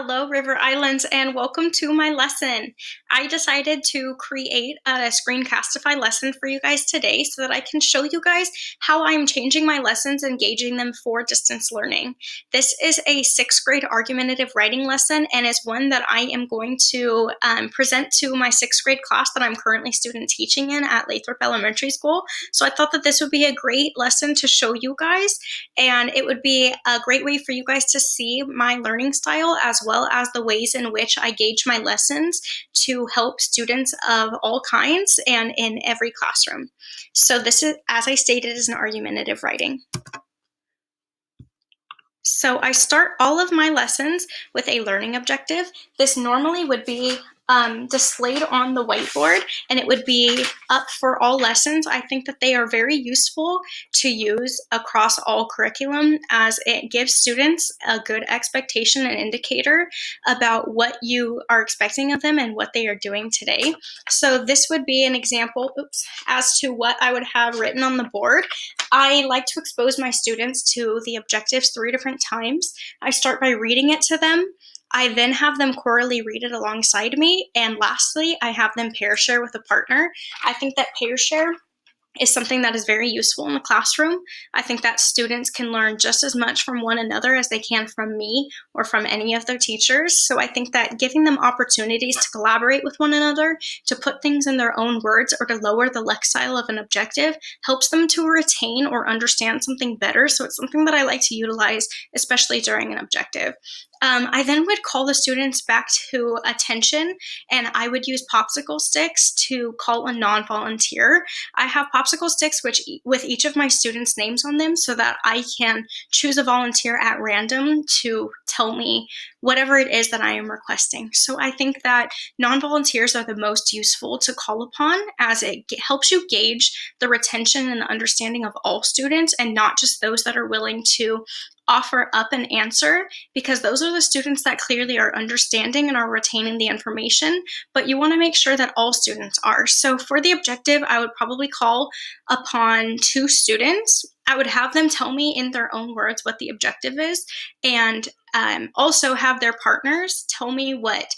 Hello, River Islands, and welcome to my lesson. I decided to create a screencastify lesson for you guys today so that I can show you guys how I'm changing my lessons and gauging them for distance learning. This is a 6th grade argumentative writing lesson and is one that I am going to present to my 6th grade class that I'm currently student teaching in at Lathrop Elementary School. So I thought that this would be a great lesson to show you guys, and it would be a great way for you guys to see my learning style as well as the ways in which I gauge my lessons to help students of all kinds and in every classroom. So this is, as I stated, is an argumentative writing. So I start all of my lessons with a learning objective. This normally would be displayed on the whiteboard, and it would be up for all lessons. I think that they are very useful to use across all curriculum, as it gives students a good expectation and indicator about what you are expecting of them and what they are doing today. So this would be an example, as to what I would have written on the board. I like to expose my students to the objectives 3 different times. I start by reading it to them. I then have them chorally read it alongside me. And lastly, I have them pair share with a partner. I think that pair share is something that is very useful in the classroom. I think that students can learn just as much from one another as they can from me or from any of their teachers. So I think that giving them opportunities to collaborate with one another, to put things in their own words, or to lower the lexile of an objective helps them to retain or understand something better. So it's something that I like to utilize, especially during an objective. I then would call the students back to attention, and I would use popsicle sticks to call a non-volunteer. I have popsicle sticks with each of my students' names on them so that I can choose a volunteer at random to tell me whatever it is that I am requesting. So I think that non-volunteers are the most useful to call upon, as it helps you gauge the retention and the understanding of all students and not just those that are willing to offer up an answer, because those are the students that clearly are understanding and are retaining the information, but you want to make sure that all students are. So for the objective, I would probably call upon 2 students. I would have them tell me in their own words what the objective is, and also have their partners tell me what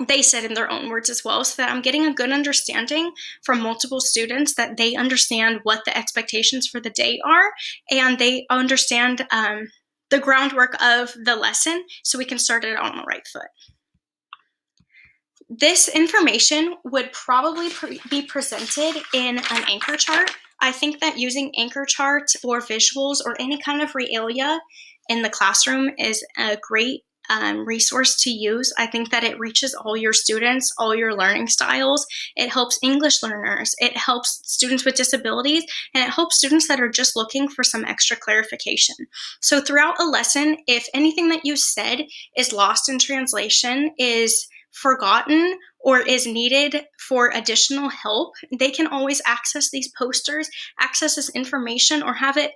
they said in their own words as well, so that I'm getting a good understanding from multiple students that they understand what the expectations for the day are, and they understand the groundwork of the lesson, so we can start it on the right foot. This information would probably be presented in an anchor chart. I think that using anchor charts or visuals or any kind of realia in the classroom is a great resource to use. I think that it reaches all your students, all your learning styles. It helps English learners, it helps students with disabilities, and it helps students that are just looking for some extra clarification. So throughout a lesson, if anything that you said is lost in translation, is forgotten, or is needed for additional help, they can always access these posters, access this information, or have it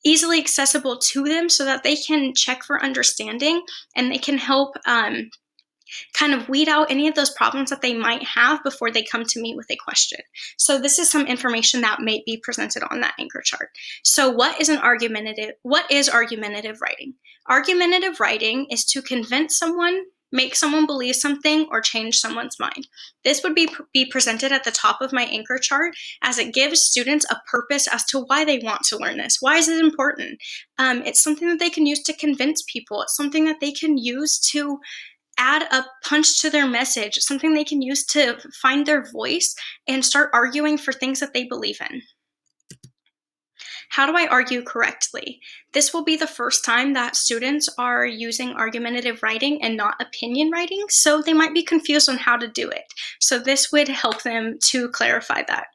easily accessible to them so that they can check for understanding, and they can help kind of weed out any of those problems that they might have before they come to me with a question. So this is some information that may be presented on that anchor chart. So what is argumentative writing? Argumentative writing is to convince someone, make someone believe something, or change someone's mind. This would be presented at the top of my anchor chart, as it gives students a purpose as to why they want to learn this. Why is it important? It's something that they can use to convince people. It's something that they can use to add a punch to their message, something they can use to find their voice and start arguing for things that they believe in. How do I argue correctly? This will be the first time that students are using argumentative writing and not opinion writing, so they might be confused on how to do it. So this would help them to clarify that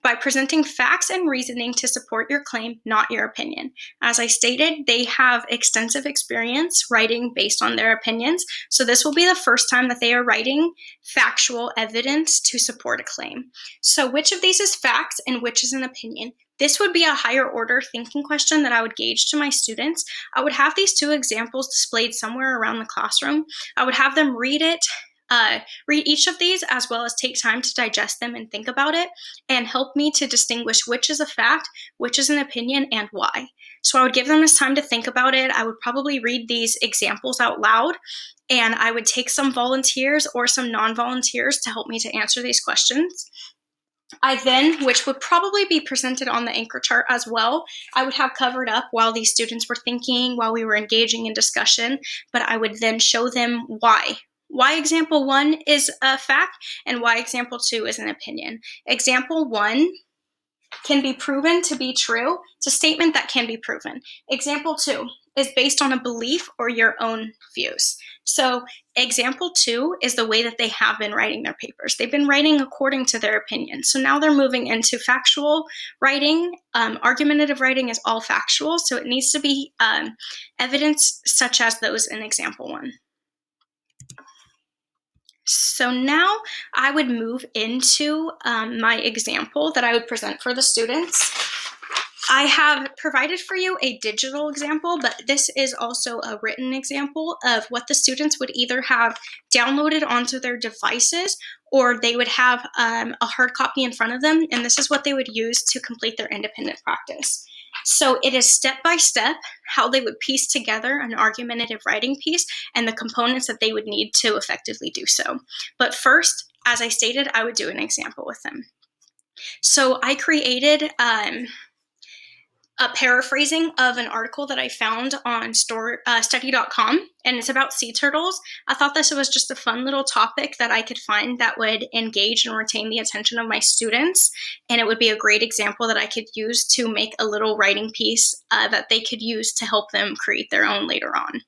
by presenting facts and reasoning to support your claim, not your opinion. As I stated, they have extensive experience writing based on their opinions, so this will be the first time that they are writing factual evidence to support a claim. So which of these is facts and which is an opinion? This would be a higher order thinking question that I would gauge to my students. I would have these 2 examples displayed somewhere around the classroom. I would have them read each of these, as well as take time to digest them and think about it, and help me to distinguish which is a fact, which is an opinion, and why. So I would give them this time to think about it. I would probably read these examples out loud, and I would take some volunteers or some non-volunteers to help me to answer these questions. I then, which would probably be presented on the anchor chart as well, I would have covered up while these students were thinking, while we were engaging in discussion, but I would then show them why. Why example 1 is a fact and why example 2 is an opinion. Example 1 can be proven to be true. It's a statement that can be proven. Example 2 is based on a belief or your own views. So example 2 is the way that they have been writing their papers. They've been writing according to their opinion. So now they're moving into factual writing. Argumentative writing is all factual, so it needs to be evidence such as those in example 1. So now I would move into my example that I would present for the students. I have provided for you a digital example, but this is also a written example of what the students would either have downloaded onto their devices or they would have a hard copy in front of them, and this is what they would use to complete their independent practice. So it is step by step how they would piece together an argumentative writing piece and the components that they would need to effectively do so. But first, as I stated, I would do an example with them. So I created a paraphrasing of an article that I found on study.com, and it's about sea turtles. I thought this was just a fun little topic that I could find that would engage and retain the attention of my students, and it would be a great example that I could use to make a little writing piece that they could use to help them create their own later on.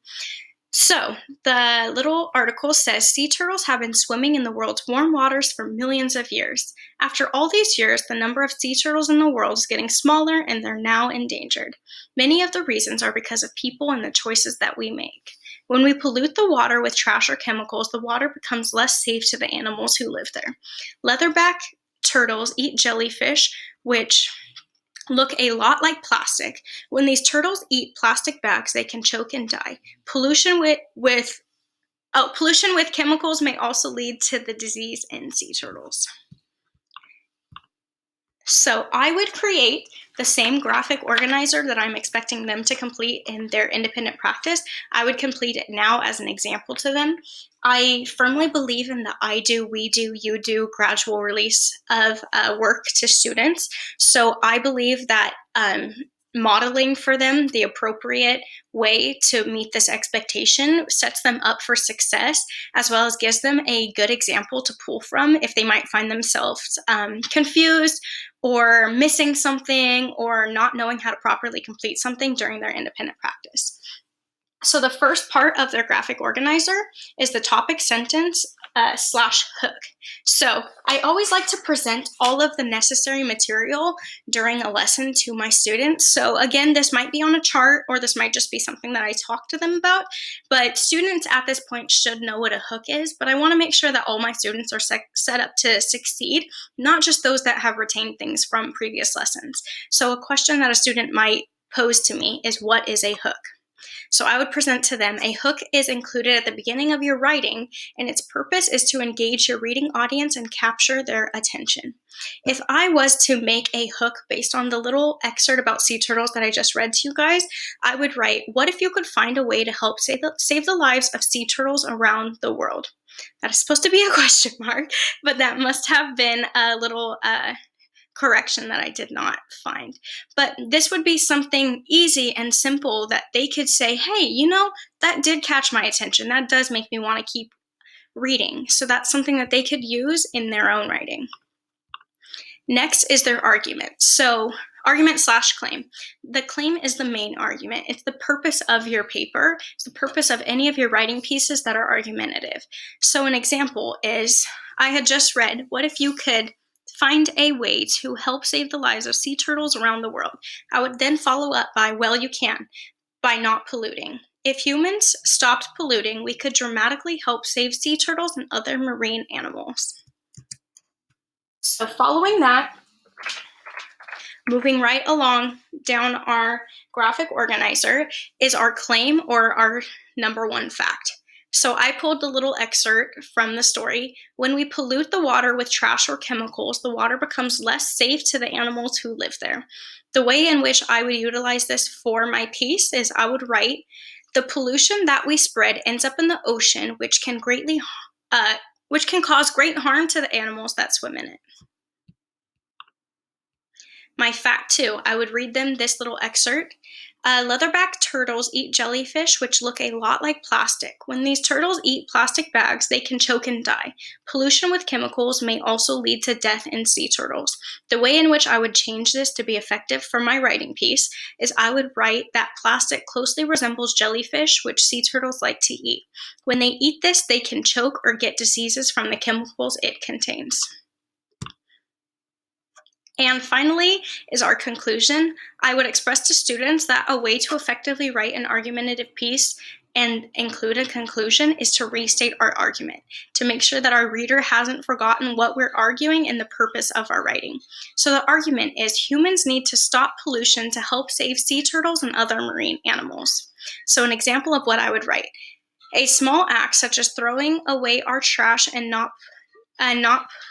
So the little article says, sea turtles have been swimming in the world's warm waters for millions of years. After all these years, the number of sea turtles in the world is getting smaller and they're now endangered. Many of the reasons are because of people and the choices that we make. When we pollute the water with trash or chemicals, the water becomes less safe to the animals who live there. Leatherback turtles eat jellyfish, which look a lot like plastic. When these turtles eat plastic bags, they can choke and die. Pollution with chemicals may also lead to the disease in sea turtles. So I would create the same graphic organizer that I'm expecting them to complete in their independent practice. I would complete it now as an example to them. I firmly believe in the I do, we do, you do gradual release of work to students. So I believe that modeling for them the appropriate way to meet this expectation sets them up for success, as well as gives them a good example to pull from if they might find themselves confused or missing something or not knowing how to properly complete something during their independent practice. So the first part of their graphic organizer is the topic sentence / hook. So I always like to present all of the necessary material during a lesson to my students. So again, this might be on a chart or this might just be something that I talk to them about, but students at this point should know what a hook is, but I want to make sure that all my students are set up to succeed, not just those that have retained things from previous lessons. So a question that a student might pose to me is, what is a hook? So I would present to them, a hook is included at the beginning of your writing, and its purpose is to engage your reading audience and capture their attention. If I was to make a hook based on the little excerpt about sea turtles that I just read to you guys, I would write, what if you could find a way to help save the lives of sea turtles around the world? That is supposed to be a question mark, but that must have been a little correction that I did not find. But this would be something easy and simple that they could say, hey, that did catch my attention. That does make me want to keep reading. So that's something that they could use in their own writing. Next is their argument. So argument / claim. The claim is the main argument. It's the purpose of your paper. It's the purpose of any of your writing pieces that are argumentative. So an example is, I had just read, what if you could find a way to help save the lives of sea turtles around the world? I would then follow up by, well, you can, by not polluting. If humans stopped polluting, we could dramatically help save sea turtles and other marine animals. So following that, moving right along down our graphic organizer is our claim or our number one fact. So I pulled the little excerpt from the story. When we pollute the water with trash or chemicals, the water becomes less safe to the animals who live there. The way in which I would utilize this for my piece is I would write, the pollution that we spread ends up in the ocean, which can cause great harm to the animals that swim in it. My fact two, I would read them this little excerpt. Leatherback turtles eat jellyfish, which look a lot like plastic. When these turtles eat plastic bags, they can choke and die. Pollution with chemicals may also lead to death in sea turtles. The way in which I would change this to be effective for my writing piece is I would write that plastic closely resembles jellyfish, which sea turtles like to eat. When they eat this, they can choke or get diseases from the chemicals it contains. And finally is our conclusion. I would express to students that a way to effectively write an argumentative piece and include a conclusion is to restate our argument, to make sure that our reader hasn't forgotten what we're arguing and the purpose of our writing. So the argument is humans need to stop pollution to help save sea turtles and other marine animals. So an example of what I would write, a small act such as throwing away our trash and not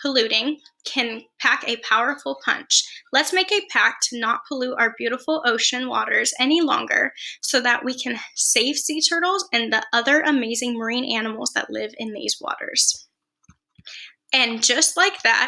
polluting can pack a powerful punch. Let's make a pact to not pollute our beautiful ocean waters any longer so that we can save sea turtles and the other amazing marine animals that live in these waters. And just like that,